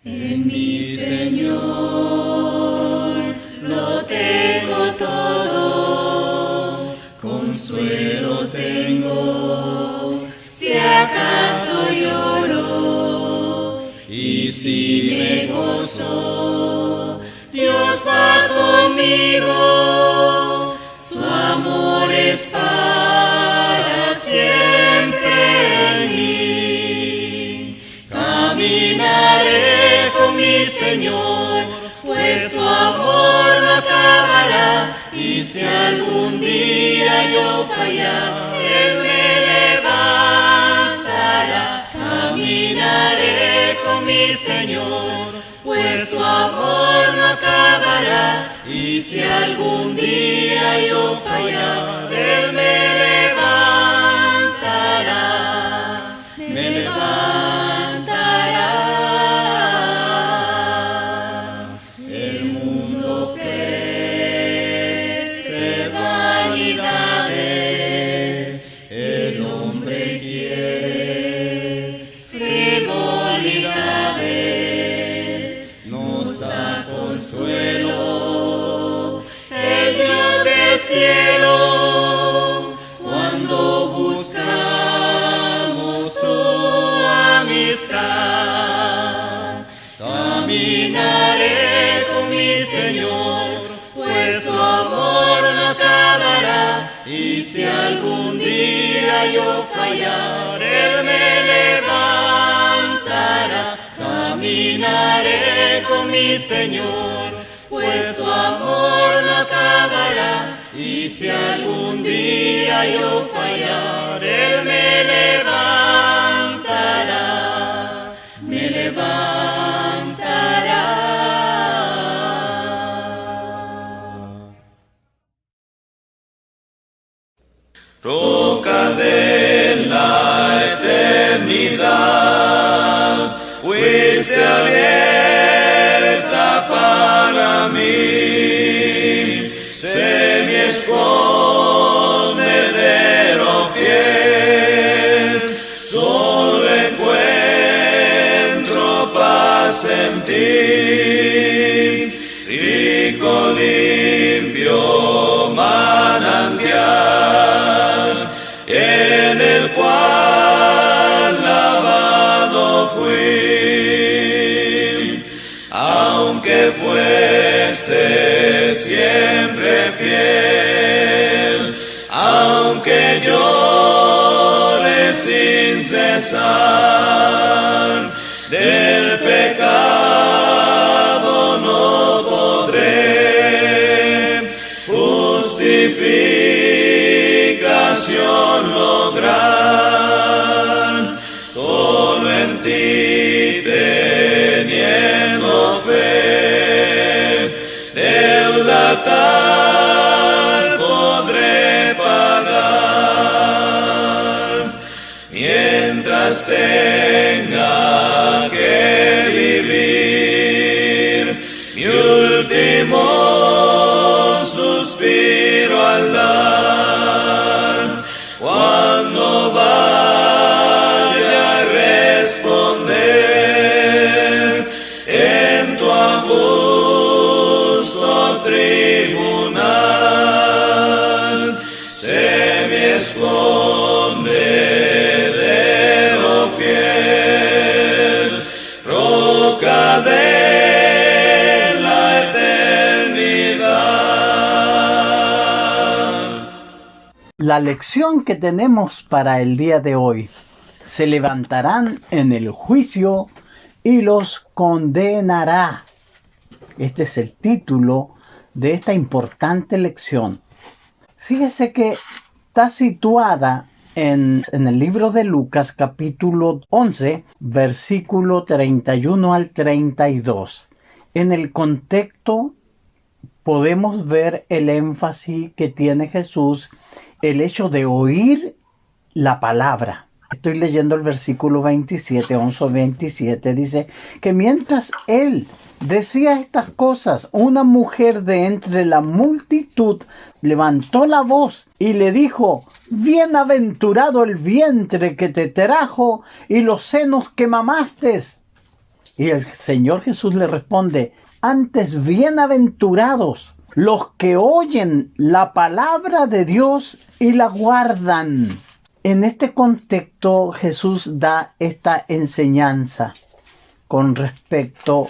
En mi Señor lo tengo todo, consuelo tengo, si acaso lloro, y si me gozo, Dios va conmigo, su amor es para siempre en mí. Caminaré con mi Señor, pues su amor no acabará, y si algún día yo fallar, Él me levantará. Caminaré con mi Señor, pues su amor no acabará, y si algún día yo fallar, Él me levantará, me levantará. El mundo ofrece vanidades, el hombre quiere frivolidades, nos da consuelo el Dios del cielo cuando buscamos su amistad. Caminaré con mi Señor, pues su amor no acabará, y si algún día yo fallar, Él me levantará. Caminaré con mi Señor, pues su amor no acabará, y si algún día yo fallar, Él me levantará, me levantará. Roca de la eternidad, fuiste abierta para mí, sé mi escondedero fiel, solo encuentro paz en ti, rico, limpio manantial, en el cual lavado fui, aunque fuese siempre fiel, aunque llore sin cesar, del pecado no podré justificación lograr, solo en ti teniendo fe, deuda tal podré pagar, mientras tenga que vivir mi último suspiro al dar, cuando vaya a responder en tu augusto tribunal, sé mi escondedero fiel, roca de la eternidad. La lección que tenemos para el día de hoy: se levantarán en el juicio y los condenará. Este es el título de esta importante lección. Fíjese que está situada en el libro de Lucas, capítulo 11, versículo 31 al 32. En el contexto podemos ver el énfasis que tiene Jesús, el hecho de oír la palabra. Estoy leyendo el versículo 27, 11-27, dice que mientras él decía estas cosas, una mujer de entre la multitud levantó la voz y le dijo: bienaventurado el vientre que te trajo y los senos que mamaste. Y el Señor Jesús le responde: antes bienaventurados los que oyen la palabra de Dios y la guardan. En este contexto Jesús da esta enseñanza con respecto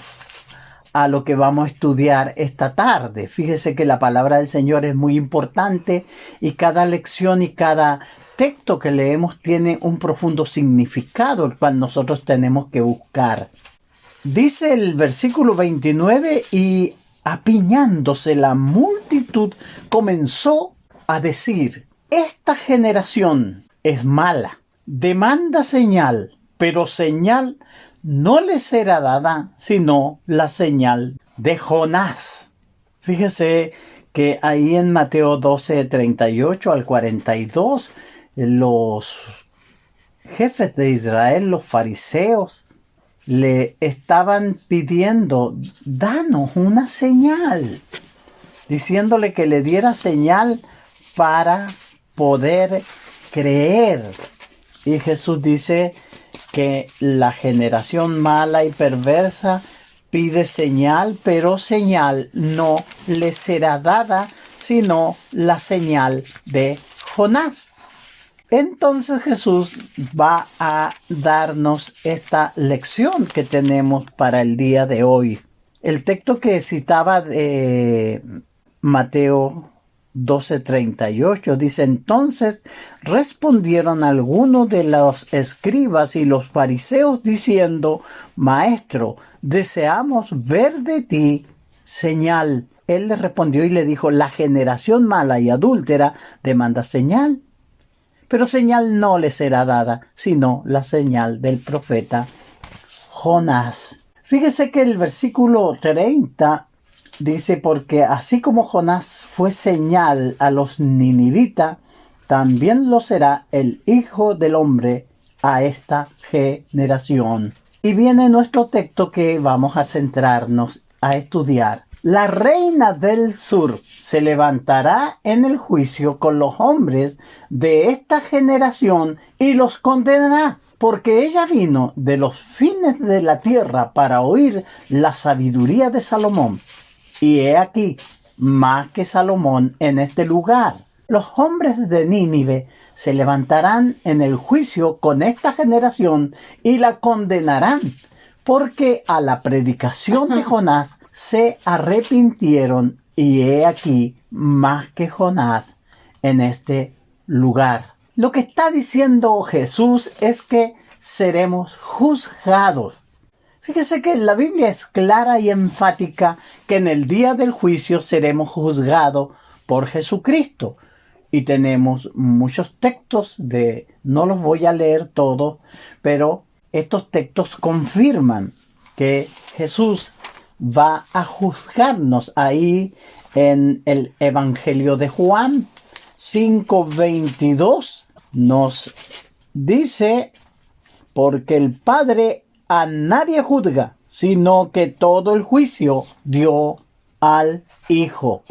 a lo que vamos a estudiar esta tarde. Fíjese que la palabra del Señor es muy importante y cada lección y cada texto que leemos tiene un profundo significado, el cual nosotros tenemos que buscar. Dice el versículo 29, y apiñándose la multitud comenzó a decir: esta generación es mala, demanda señal, pero señal no le será dada sino la señal de Jonás. Fíjese que ahí en Mateo 12, 38 al 42, los jefes de Israel, los fariseos, le estaban pidiendo: danos una señal, diciéndole que le diera señal para poder creer. Y Jesús dice que la generación mala y perversa pide señal, pero señal no le será dada sino la señal de Jonás. Entonces Jesús va a darnos esta lección que tenemos para el día de hoy. El texto que citaba de Mateo 12:38 dice: entonces respondieron algunos de los escribas y los fariseos diciendo: Maestro, deseamos ver de ti señal. Él les respondió y le dijo: la generación mala y adúltera demanda señal, pero señal no le será dada sino la señal del profeta Jonás. Fíjese que el versículo 30 dice: porque así como Jonás fue señal a los ninivitas, también lo será el Hijo del Hombre a esta generación. Y viene nuestro texto que vamos a centrarnos a estudiar. La reina del sur se levantará en el juicio con los hombres de esta generación y los condenará, porque ella vino de los fines de la tierra para oír la sabiduría de Salomón. Y he aquí, más que Salomón en este lugar. Los hombres de Nínive se levantarán en el juicio con esta generación y la condenarán, porque a la predicación de Jonás se arrepintieron, y he aquí, más que Jonás en este lugar. Lo que está diciendo Jesús es que seremos juzgados. Fíjese que la Biblia es clara y enfática que en el día del juicio seremos juzgados por Jesucristo. Y tenemos muchos textos no los voy a leer todos, pero estos textos confirman que Jesús va a juzgarnos. Ahí en el Evangelio de Juan 5:22 nos dice: porque el Padre a nadie juzga, sino que todo el juicio dio al Hijo.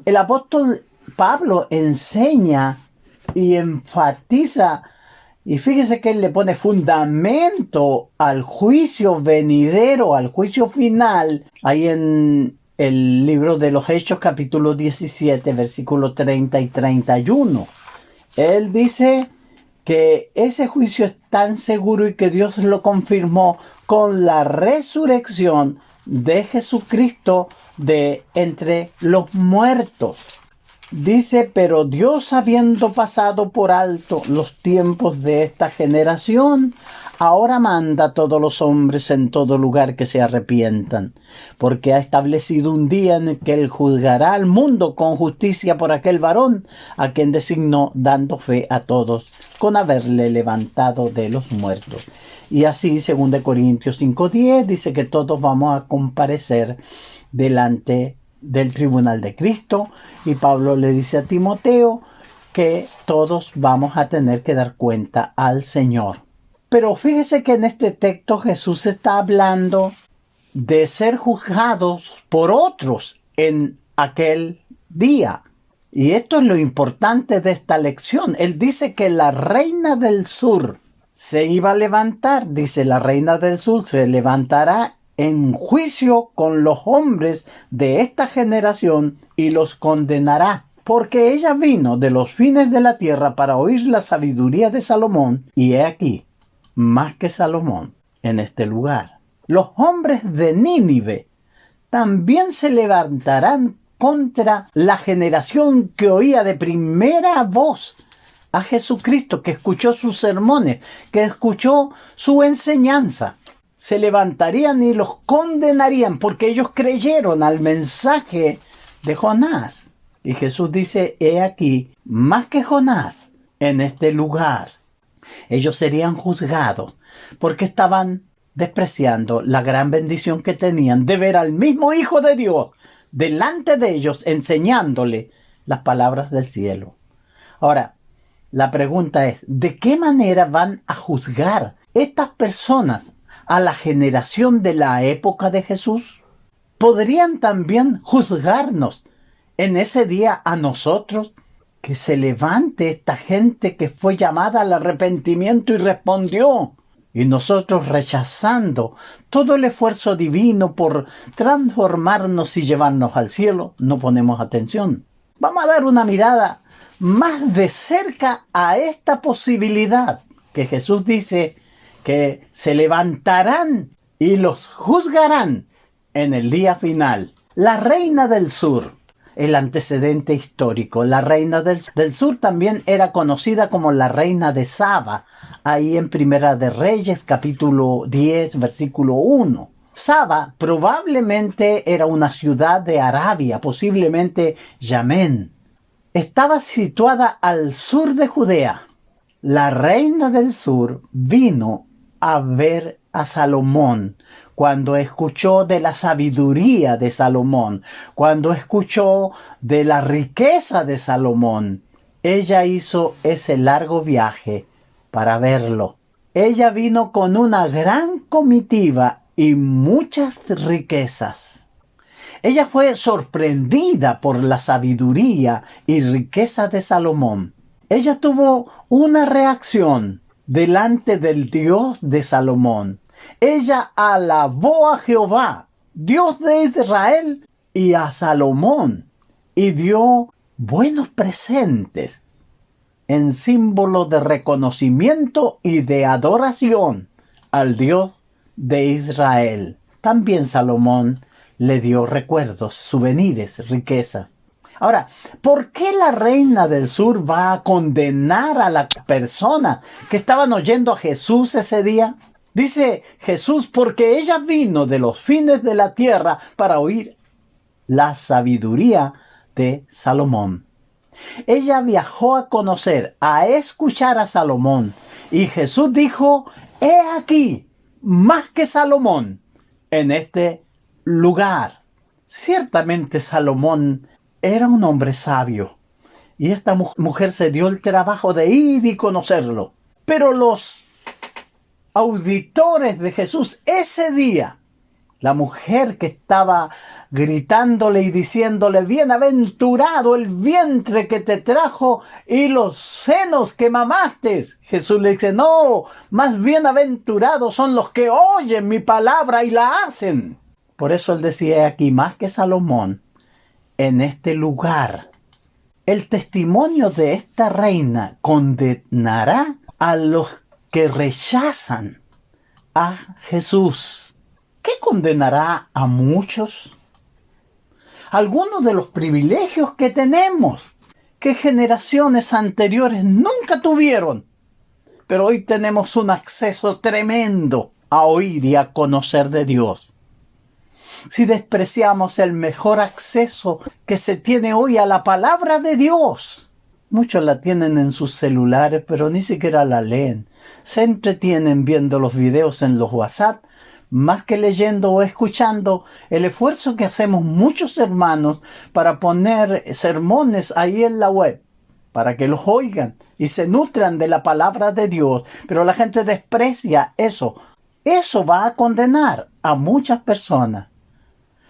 El apóstol Pablo enseña y enfatiza, y fíjese que él le pone fundamento al juicio venidero, al juicio final, ahí en el libro de los Hechos, capítulo 17, versículos 30 y 31. Él dice que ese juicio es tan seguro y que Dios lo confirmó con la resurrección de Jesucristo de entre los muertos. Dice: pero Dios, habiendo pasado por alto los tiempos de esta generación, ahora manda a todos los hombres en todo lugar que se arrepientan, porque ha establecido un día en el que Él juzgará al mundo con justicia por aquel varón a quien designó, dando fe a todos con haberle levantado de los muertos. Y así, 2 Corintios 5:10, dice que todos vamos a comparecer delante del tribunal de Cristo, y Pablo le dice a Timoteo que todos vamos a tener que dar cuenta al Señor. Pero fíjese que en este texto Jesús está hablando de ser juzgados por otros en aquel día. Y esto es lo importante de esta lección. Él dice que la reina del sur se iba a levantar. Dice: la reina del sur se levantará en juicio con los hombres de esta generación y los condenará. Porque ella vino de los fines de la tierra para oír la sabiduría de Salomón, y he aquí, más que Salomón, en este lugar. Los hombres de Nínive también se levantarán contra la generación que oía de primera voz a Jesucristo, que escuchó sus sermones, que escuchó su enseñanza. Se levantarían y los condenarían porque ellos creyeron al mensaje de Jonás. Y Jesús dice, he aquí, más que Jonás, en este lugar. Ellos serían juzgados porque estaban despreciando la gran bendición que tenían de ver al mismo Hijo de Dios delante de ellos enseñándole las palabras del cielo. Ahora, la pregunta es, ¿de qué manera van a juzgar estas personas a la generación de la época de Jesús? ¿Podrían también juzgarnos en ese día a nosotros? Que se levante esta gente que fue llamada al arrepentimiento y respondió. Y nosotros, rechazando todo el esfuerzo divino por transformarnos y llevarnos al cielo, no ponemos atención. Vamos a dar una mirada más de cerca a esta posibilidad que Jesús dice que se levantarán y los juzgarán en el día final. La reina del sur, el antecedente histórico. La reina del sur también era conocida como la reina de Saba, ahí en Primera de Reyes, capítulo 10, versículo 1. Saba probablemente era una ciudad de Arabia, posiblemente Yemen. Estaba situada al sur de Judea. La reina del sur vino a ver a Salomón cuando escuchó de la sabiduría de Salomón, cuando escuchó de la riqueza de Salomón. Ella hizo ese largo viaje para verlo. Ella vino con una gran comitiva y muchas riquezas. Ella fue sorprendida por la sabiduría y riqueza de Salomón. Ella tuvo una reacción delante del Dios de Salomón. Ella alabó a Jehová, Dios de Israel, y a Salomón, y dio buenos presentes en símbolo de reconocimiento y de adoración al Dios de Israel. También Salomón le dio recuerdos, souvenirs, riquezas. Ahora, ¿por qué la reina del sur va a condenar a las personas que estaban oyendo a Jesús ese día? Dice Jesús, porque ella vino de los fines de la tierra para oír la sabiduría de Salomón. Ella viajó a conocer, a escuchar a Salomón. Y Jesús dijo, he aquí, más que Salomón, en este lugar. Ciertamente Salomón era un hombre sabio. Y esta mujer se dio el trabajo de ir y conocerlo. Pero los auditores de Jesús ese día, la mujer que estaba gritándole y diciéndole, bienaventurado el vientre que te trajo y los senos que mamaste. Jesús le dice, no, más bienaventurados son los que oyen mi palabra y la hacen. Por eso él decía aquí, más que Salomón, en este lugar. El testimonio de esta reina condenará a los que rechazan a Jesús. ¿Qué condenará a muchos? Algunos de los privilegios que tenemos, que generaciones anteriores nunca tuvieron, pero hoy tenemos un acceso tremendo a oír y a conocer de Dios. Si despreciamos el mejor acceso que se tiene hoy a la palabra de Dios, muchos la tienen en sus celulares, pero ni siquiera la leen. Se entretienen viendo los videos en los WhatsApp, más que leyendo o escuchando. El esfuerzo que hacemos muchos hermanos para poner sermones ahí en la web, para que los oigan y se nutran de la palabra de Dios. Pero la gente desprecia eso. Eso va a condenar a muchas personas.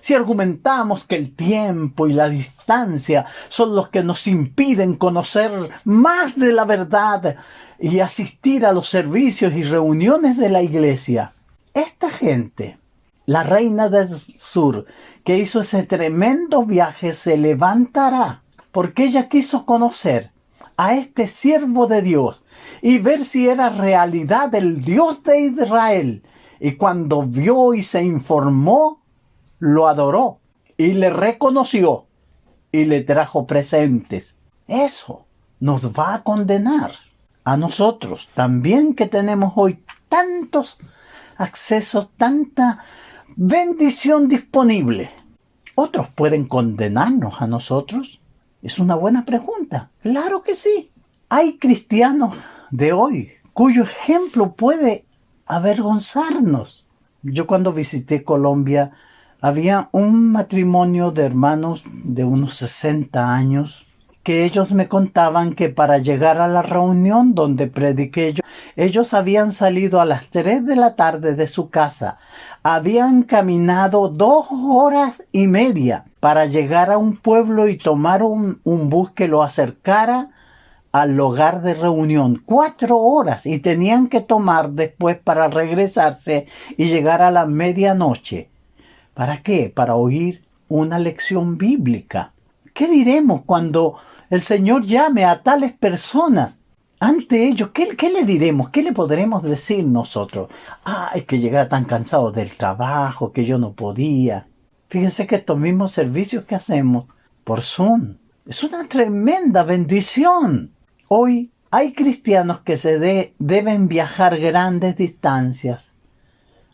Si argumentamos que el tiempo y la distancia son los que nos impiden conocer más de la verdad y asistir a los servicios y reuniones de la iglesia, esta gente la reina del sur, que hizo ese tremendo viaje, se levantará, porque ella quiso conocer a este siervo de Dios y ver si era realidad el Dios de Israel. Y cuando vio y se informó, lo adoró y le reconoció y le trajo presentes. Eso nos va a condenar a nosotros también, que tenemos hoy tantos accesos, tanta bendición disponible. ¿Otros pueden condenarnos a nosotros? Es una buena pregunta. Claro que sí. Hay cristianos de hoy cuyo ejemplo puede avergonzarnos. Yo cuando visité Colombia, había un matrimonio de hermanos de unos 60 años que ellos me contaban que para llegar a la reunión donde prediqué yo, ellos habían salido a las 3 de la tarde de su casa, habían caminado 2 horas y media para llegar a un pueblo y tomar un bus que lo acercara al lugar de reunión. 4 horas, y tenían que tomar después para regresarse y llegar a la medianoche. ¿Para qué? Para oír una lección bíblica. ¿Qué diremos cuando el Señor llame a tales personas? Ante ellos, ¿qué le diremos? ¿Qué le podremos decir nosotros? Es que llegaba tan cansado del trabajo, que yo no podía. Fíjense que estos mismos servicios que hacemos por Zoom es una tremenda bendición. Hoy hay cristianos que deben viajar grandes distancias,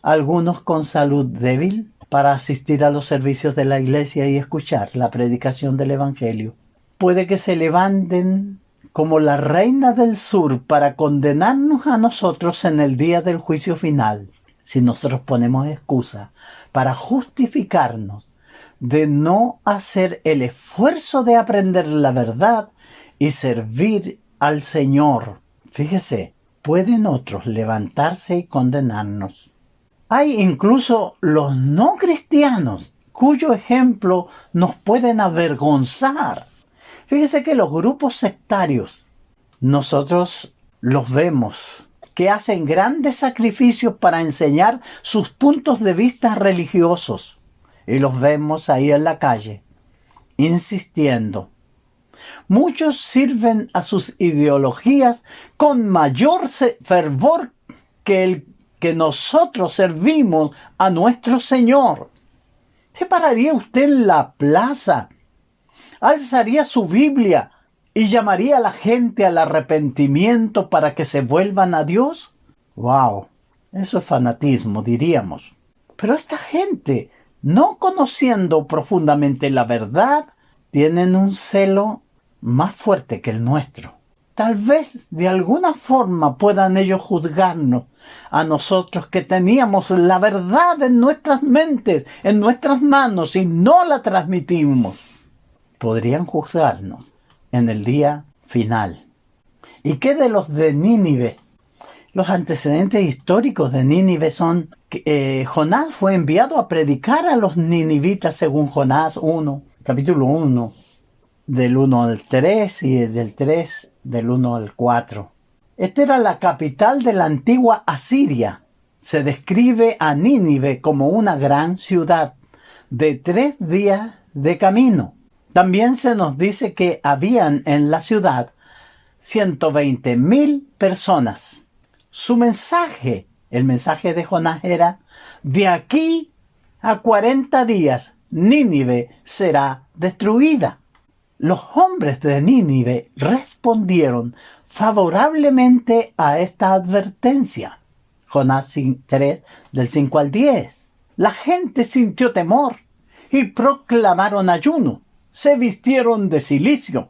algunos con salud débil, para asistir a los servicios de la iglesia y escuchar la predicación del Evangelio. Puede que se levanten como la reina del sur para condenarnos a nosotros en el día del juicio final, si nosotros ponemos excusa para justificarnos de no hacer el esfuerzo de aprender la verdad y servir al Señor. Fíjese, pueden otros levantarse y condenarnos. Hay incluso los no cristianos cuyo ejemplo nos pueden avergonzar. Fíjese que los grupos sectarios, nosotros los vemos, que hacen grandes sacrificios para enseñar sus puntos de vista religiosos. Y los vemos ahí en la calle, insistiendo. Muchos sirven a sus ideologías con mayor fervor que nosotros servimos a nuestro Señor. ¿Se pararía usted en la plaza? ¿Alzaría su Biblia y llamaría a la gente al arrepentimiento para que se vuelvan a Dios? ¡Wow! Eso es fanatismo, diríamos. Pero esta gente, no conociendo profundamente la verdad, tienen un celo más fuerte que el nuestro. Tal vez de alguna forma puedan ellos juzgarnos a nosotros que teníamos la verdad en nuestras mentes, en nuestras manos, y no la transmitimos. Podrían juzgarnos en el día final. ¿Y qué de los de Nínive? Los antecedentes históricos de Nínive son que Jonás fue enviado a predicar a los ninivitas según Jonás 1, capítulo 1, del 1 al 3 y del 3 del 1 al 4. Esta era la capital de la antigua Asiria. Se describe a Nínive como una gran ciudad de 3 días de camino. También se nos dice que habían en la ciudad 120,000 personas. Su mensaje, el mensaje de Jonás era: de aquí a 40 días Nínive será destruida. Los hombres de Nínive respondieron favorablemente a esta advertencia. Jonás 3, del 5 al 10. La gente sintió temor y proclamaron ayuno. Se vistieron de cilicio.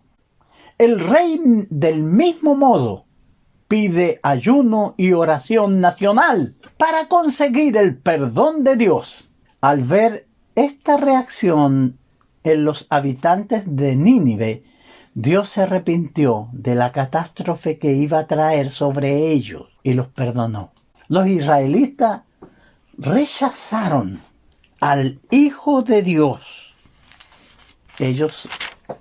El rey, del mismo modo, pide ayuno y oración nacional para conseguir el perdón de Dios. Al ver esta reacción en los habitantes de Nínive, Dios se arrepintió de la catástrofe que iba a traer sobre ellos y los perdonó. Los israelitas rechazaron al Hijo de Dios. Ellos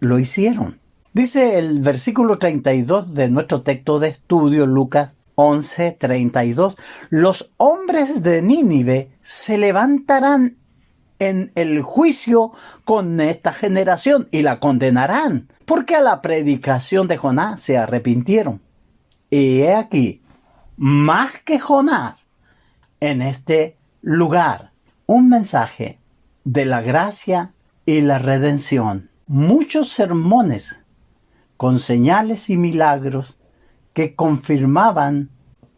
lo hicieron. Dice el versículo 32 de nuestro texto de estudio, Lucas 11:32. Los hombres de Nínive se levantarán en el juicio con esta generación y la condenarán, porque a la predicación de Jonás se arrepintieron. Y he aquí, más que Jonás, en este lugar, un mensaje de la gracia y la redención. Muchos sermones con señales y milagros que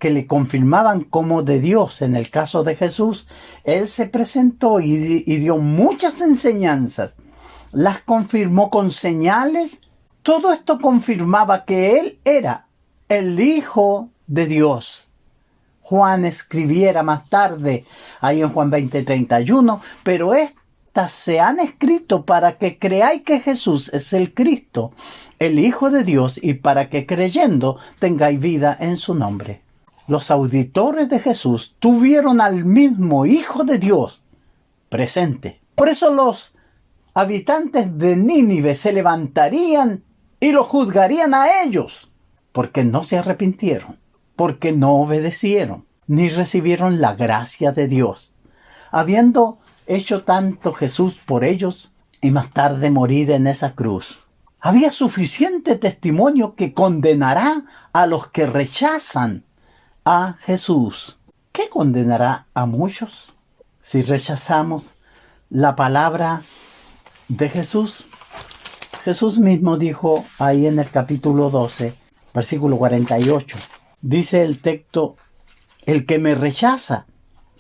le confirmaban como de Dios. En el caso de Jesús, Él se presentó y dio muchas enseñanzas. Las confirmó con señales. Todo esto confirmaba que Él era el Hijo de Dios. Juan escribiera más tarde, ahí en Juan 20:31, pero estas se han escrito para que creáis que Jesús es el Cristo, el Hijo de Dios, y para que creyendo tengáis vida en su nombre. Los auditores de Jesús tuvieron al mismo Hijo de Dios presente. Por eso los habitantes de Nínive se levantarían y lo juzgarían a ellos, porque no se arrepintieron, porque no obedecieron, ni recibieron la gracia de Dios, habiendo hecho tanto Jesús por ellos y más tarde morir en esa cruz. Había suficiente testimonio que condenará a los que rechazan a Jesús. ¿Qué condenará a muchos si rechazamos la palabra de Jesús? Jesús mismo dijo ahí en el capítulo 12, versículo 48. Dice el texto: el que me rechaza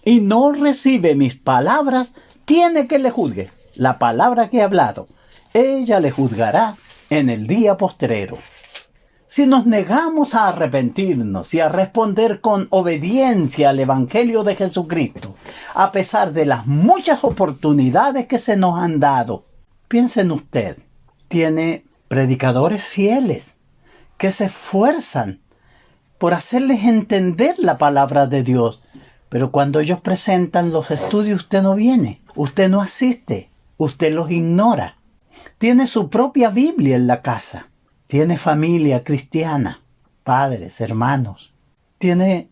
y no recibe mis palabras, tiene que le juzgue. La palabra que he hablado, ella le juzgará en el día postrero. Si nos negamos a arrepentirnos y a responder con obediencia al Evangelio de Jesucristo, a pesar de las muchas oportunidades que se nos han dado, piensen usted, tiene predicadores fieles que se esfuerzan por hacerles entender la palabra de Dios, pero cuando ellos presentan los estudios, usted no viene, usted no asiste, usted los ignora. Tiene su propia Biblia en la casa. Tiene familia cristiana, padres, hermanos. Tiene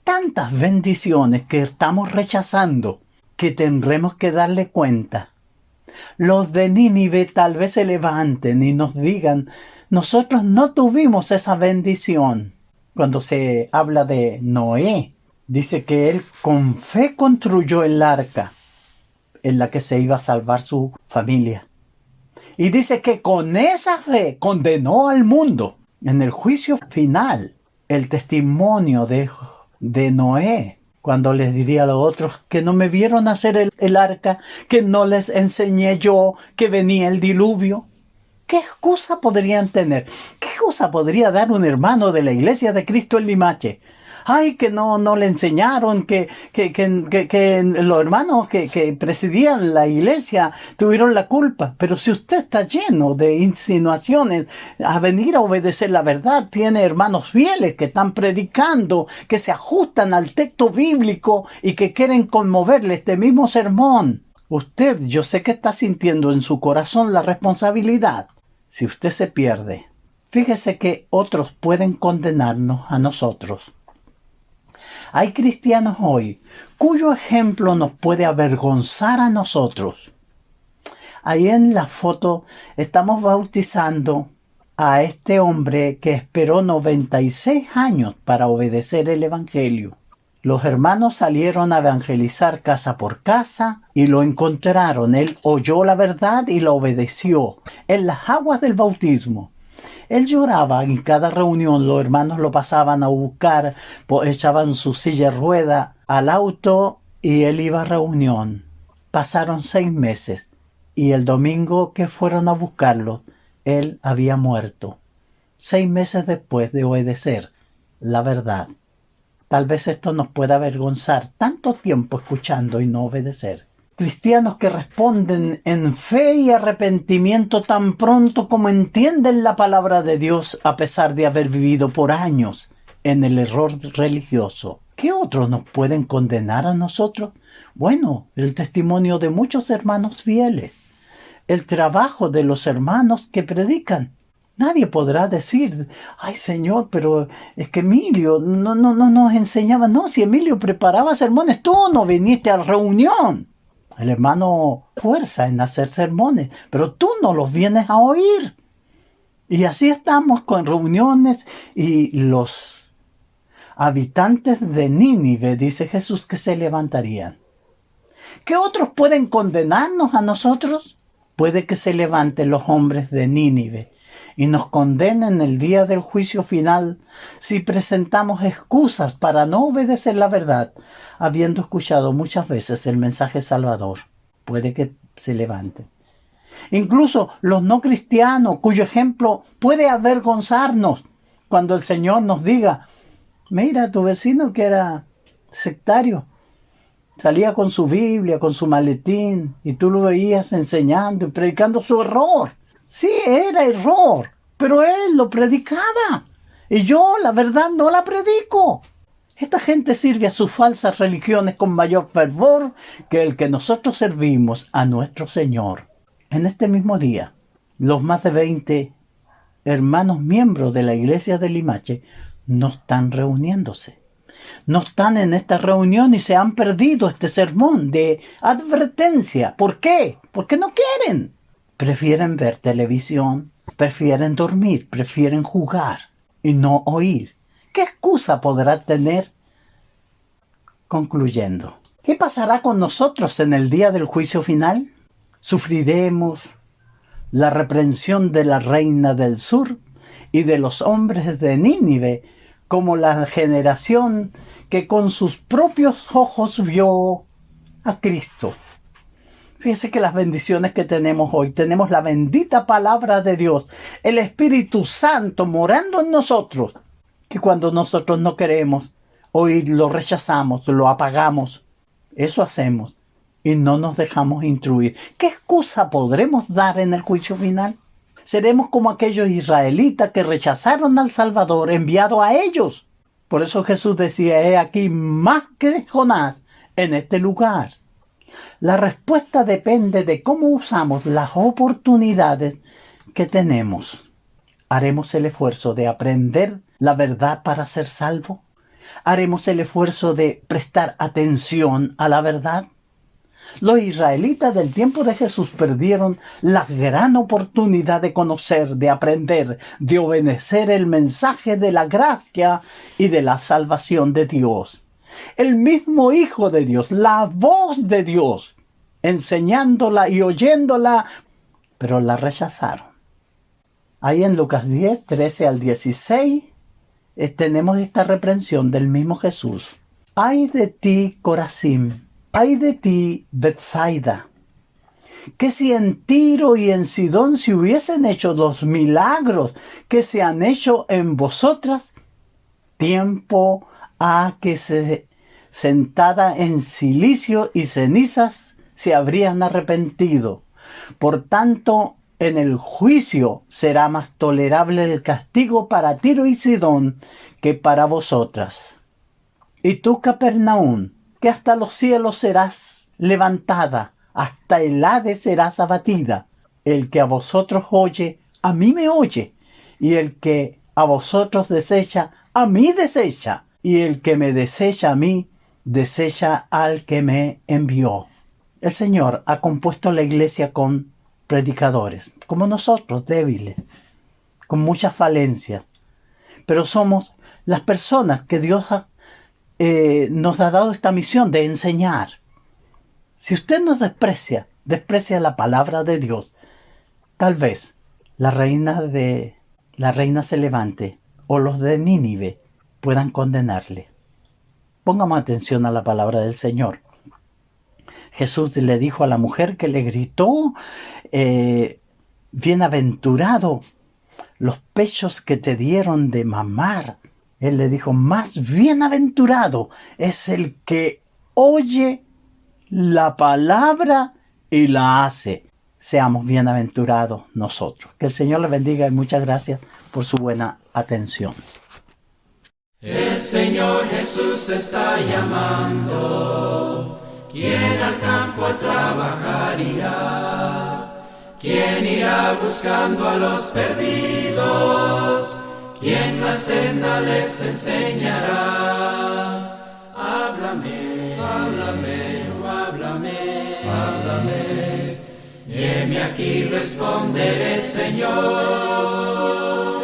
tantas bendiciones que estamos rechazando que tendremos que darle cuenta. Los de Nínive tal vez se levanten y nos digan: nosotros no tuvimos esa bendición. Cuando se habla de Noé, dice que él con fe construyó el arca en la que se iba a salvar su familia. Y dice que con esa fe condenó al mundo. En el juicio final, el testimonio de Noé, cuando les diría a los otros que no me vieron hacer el arca, que no les enseñé yo que venía el diluvio. ¿Qué excusa podrían tener? ¿Qué excusa podría dar un hermano de la Iglesia de Cristo en Limache? Ay, que no le enseñaron, que los hermanos que presidían la iglesia tuvieron la culpa. Pero si usted está lleno de insinuaciones a venir a obedecer la verdad, tiene hermanos fieles que están predicando, que se ajustan al texto bíblico y que quieren conmoverle este mismo sermón. Usted, yo sé que está sintiendo en su corazón la responsabilidad. Si usted se pierde, fíjese que otros pueden condenarnos a nosotros. Hay cristianos hoy cuyo ejemplo nos puede avergonzar a nosotros. Ahí en la foto estamos bautizando a este hombre que esperó 96 años para obedecer el Evangelio. Los hermanos salieron a evangelizar casa por casa y lo encontraron. Él oyó la verdad y la obedeció en las aguas del bautismo. Él lloraba en cada reunión, los hermanos lo pasaban a buscar, echaban su silla de rueda al auto y él iba a reunión. Pasaron 6 meses y el domingo que fueron a buscarlo, él había muerto. 6 meses después de obedecer la verdad. Tal vez esto nos pueda avergonzar, tanto tiempo escuchando y no obedecer. Cristianos que responden en fe y arrepentimiento tan pronto como entienden la palabra de Dios a pesar de haber vivido por años en el error religioso. ¿Qué otros nos pueden condenar a nosotros? Bueno, el testimonio de muchos hermanos fieles, el trabajo de los hermanos que predican. Nadie podrá decir, ay Señor, pero es que Emilio no nos enseñaba. No, si Emilio preparaba sermones, tú no viniste a la reunión. El hermano fuerza en hacer sermones, pero tú no los vienes a oír. Y así estamos con reuniones y los habitantes de Nínive, dice Jesús, que se levantarían. ¿Qué otros pueden condenarnos a nosotros? Puede que se levanten los hombres de Nínive y nos condenen el día del juicio final si presentamos excusas para no obedecer la verdad, habiendo escuchado muchas veces el mensaje salvador. Puede que se levanten. Incluso los no cristianos, cuyo ejemplo puede avergonzarnos cuando el Señor nos diga, mira, tu vecino que era sectario, salía con su Biblia, con su maletín, y tú lo veías enseñando y predicando su error. Sí, era error, pero él lo predicaba. Y yo, la verdad, no la predico. Esta gente sirve a sus falsas religiones con mayor fervor que el que nosotros servimos a nuestro Señor. En este mismo día, los más de 20 hermanos miembros de la iglesia de Limache no están reuniéndose. No están en esta reunión y se han perdido este sermón de advertencia. ¿Por qué? Porque no quieren. Prefieren ver televisión, prefieren dormir, prefieren jugar y no oír. ¿Qué excusa podrá tener? Concluyendo, ¿qué pasará con nosotros en el día del juicio final? ¿Sufriremos la reprensión de la reina del sur y de los hombres de Nínive como la generación que con sus propios ojos vio a Cristo? Fíjese que las bendiciones que tenemos hoy, tenemos la bendita palabra de Dios, el Espíritu Santo morando en nosotros, que cuando nosotros no queremos oír, lo rechazamos, lo apagamos. Eso hacemos y no nos dejamos instruir. ¿Qué excusa podremos dar en el juicio final? Seremos como aquellos israelitas que rechazaron al Salvador enviado a ellos. Por eso Jesús decía, he aquí más que Jonás en este lugar. La respuesta depende de cómo usamos las oportunidades que tenemos. ¿Haremos el esfuerzo de aprender la verdad para ser salvo? ¿Haremos el esfuerzo de prestar atención a la verdad? Los israelitas del tiempo de Jesús perdieron la gran oportunidad de conocer, de aprender, de obedecer el mensaje de la gracia y de la salvación de Dios. El mismo Hijo de Dios, la voz de Dios, enseñándola y oyéndola, pero la rechazaron. Ahí en Lucas 10, 13 al 16, tenemos esta reprensión del mismo Jesús. ¡Ay de ti, Corazín! ¡Ay de ti, Betsaida! Que si en Tiro y en Sidón se hubiesen hecho los milagros que se han hecho en vosotras, tiempo ha que sentada en cilicio y cenizas se habrían arrepentido. Por tanto, en el juicio será más tolerable el castigo para Tiro y Sidón que para vosotras. Y tú, Capernaum, que hasta los cielos serás levantada, hasta el Hades serás abatida. El que a vosotros oye, a mí me oye, y el que a vosotros desecha, a mí desecha, y el que me desecha a mí, desecha al que me envió. El Señor ha compuesto la iglesia con predicadores, como nosotros, débiles, con muchas falencias, pero somos las personas que Dios nos ha dado esta misión de enseñar. Si usted nos desprecia la palabra de Dios, tal vez la reina se levante o los de Nínive puedan condenarle. Pongamos atención a la palabra del Señor. Jesús le dijo a la mujer que le gritó, bienaventurado los pechos que te dieron de mamar. Él le dijo, más bienaventurado es el que oye la palabra y la hace. Seamos bienaventurados nosotros. Que el Señor le bendiga y muchas gracias por su buena atención. El Señor Jesús está llamando. ¿Quién al campo a trabajar irá? ¿Quién irá buscando a los perdidos? ¿Quién la senda les enseñará? Háblame, háblame, oh háblame, háblame. Y heme aquí responderé, Señor.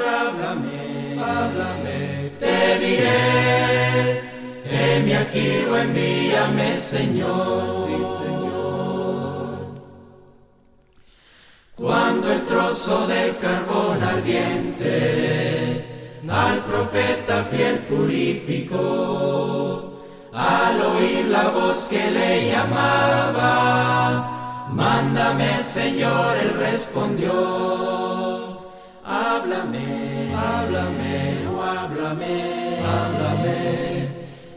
Háblame, háblame, te diré. Heme aquí o envíame, Señor. Sí, Señor. Cuando el trozo del carbón ardiente al profeta fiel purificó, al oír la voz que le llamaba, mándame, Señor, él respondió. Háblame, háblame, oh háblame, háblame.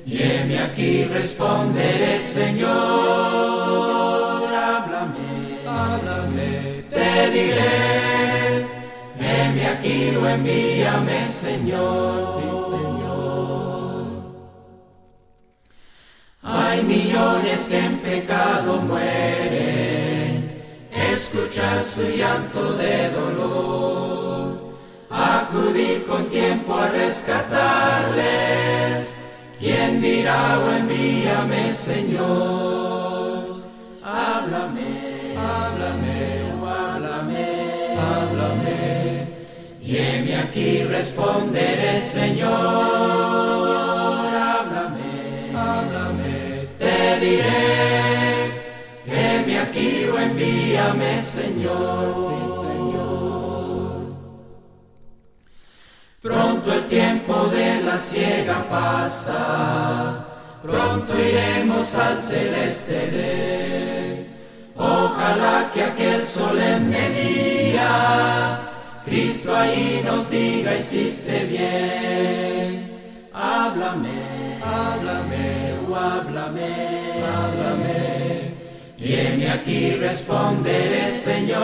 Y heme aquí responderé, Señor. Háblame, háblame, te diré. Heme aquí o envíame, Señor. Sí, Señor. Hay millones que en pecado mueren, escuchar su llanto de dolor, acudid con tiempo a rescatarles. ¿Quién dirá o envíame, Señor? Háblame, háblame, oh háblame, háblame. Y heme aquí responderé, Señor. Háblame, háblame, te diré. Heme aquí o envíame, Señor. Sí, Señor. Pronto el tiempo de la siega pasa, pronto iremos al celeste Edén. Ojalá que aquel solemne día Cristo ahí nos diga, hiciste bien. Háblame, háblame, oh háblame, háblame. Y heme aquí responderé, Señor.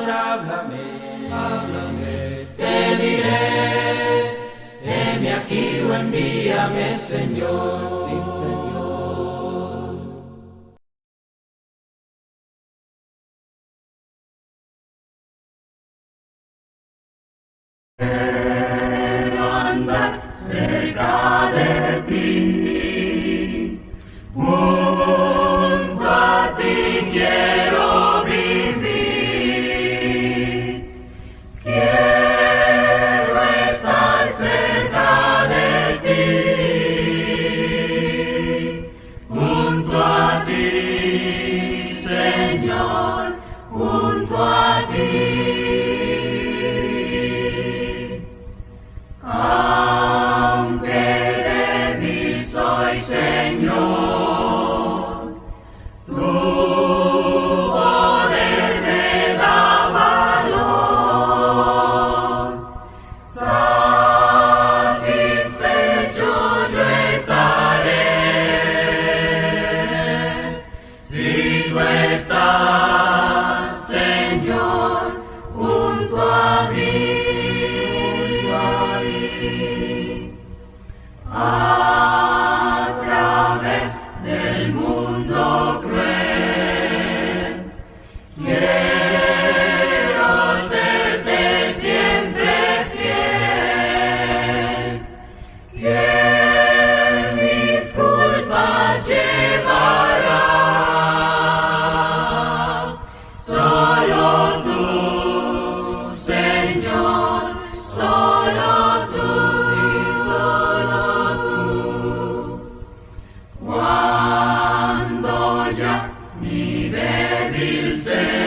Háblame, háblame, te diré. Heme aquí o envíame, Señor. Sí, Señor. Andar cerca de ti, junto a ti quiero vivir. Quiero estar cerca de ti, junto a ti, Señor, junto a ti. Aunque débil soy, Señor, tu poder me da valor. Satisfecho yo estaré, si tú estás, Señor, junto a mí. A través del mundo cruel, quiero serte siempre fiel, que mis culpas llevará. Solo tú, Señor, solo tú. Cuando ya mi débil ser